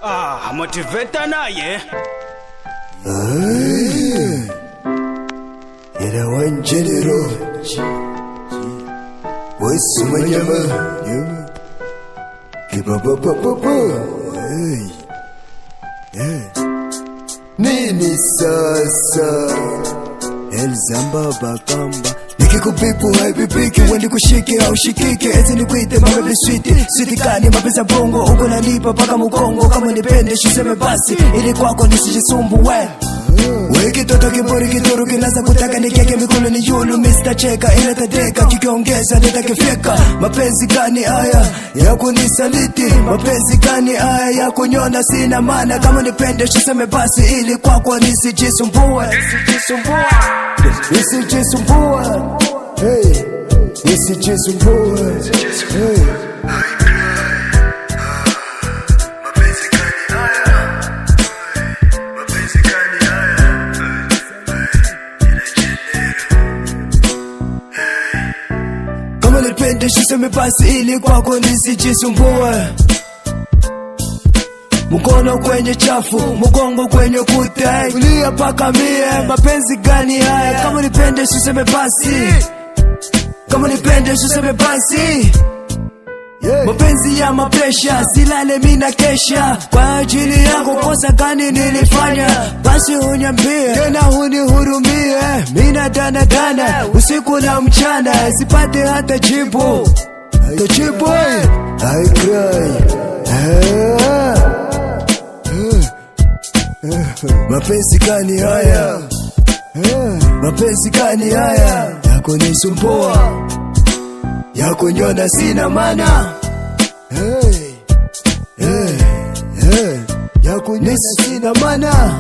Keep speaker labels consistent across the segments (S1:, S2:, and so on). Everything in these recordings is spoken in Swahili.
S1: Motivator naye
S2: Era one general Voice manyama Kibababababa Nini sasa Elzamba bakamba Nikikupipu haibibiki Wendi kushike au shikike Ezi nikuite mabebi sweeti Sweeti kani mapesa bongo Uko nalipa paka mukongo Kama nipende shuseme basi Ili kwako nisijisumbu we Weki toto kibori kituru kinasa kutaka nikeke mikono ni yulu Mr. Cheka ila tadeka kikiongeza nitakifeka Mapenzi gani haya ya kunisaliti Mapenzi gani haya ya kunyona sina mana Kama nipende shuseme basi ili kwako nisijisumbue Nisijisumbue Hey Nisijisumbue Hey Kama nipende shuseme basi ili kwako nisijisumbue Mkono kwenye chafu, mgongo kwenye kuta Kulia paka mie, mapenzi gani haya Kama nipende shuseme basi Kama nipende shuseme basi Mapenzi ya mapesha, silale mina kesha Kwa ajili yako kosa gani nilifanya Basi uniambie, tena hunihurumie Mina dana dana, usiku na mchana Sipate hata jibu Tajibu I cry Mapenzi gani haya Mapenzi gani haya Yako nisumbua Yako nyona sina mana Yako nyona sina mana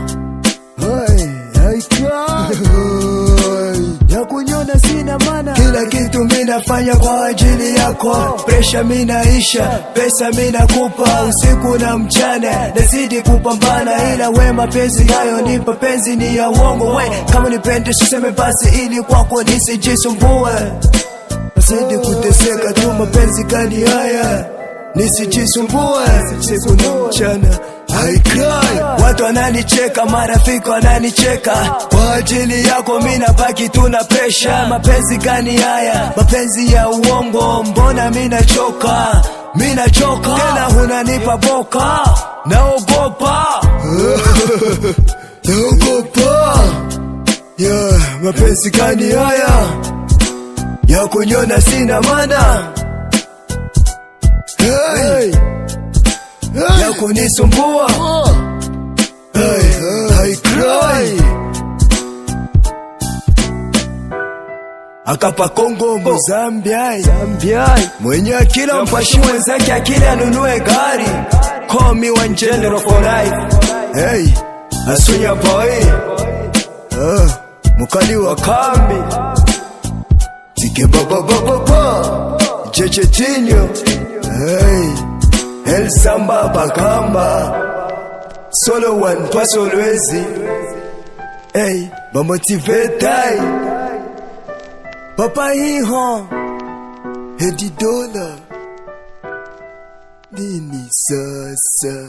S2: Yako nyona sina mana Kila kitu minafanya kwa ajili yako Presha minaisha, pesa minakupa Usiku na mchana, nazidi kupambana Ila we mapenzi hayo ni mapenzi ni ya uongo we Kama nipende shuseme basi ili kwako nisijisumbue Nasidi kuteseka tu mapenzi gani haya Nisijisumbue Siku na mchana I cry Watu wananicheka, marafiki wananicheka Kwa ajili yako mina baki tuna presha Mapenzi gani haya Mapenzi ya uongo Mbona mina choka Tena hunanipa boka Naogopa Naogopa Yeah, mapenzi gani haya Ya kunyona sina mana Hey Ya kunisumbua I cry Akapa Kongo Mozambique Mwenye akila mpashi wenzake akili anunue gari Call me one general for life Hey Asunya boy Mukali wa kambi Tike baba Jechetinho Hey El Samba Bakamba Solo one pass always Hey Ba motivate Papa hiho Hedi dola Nini sasa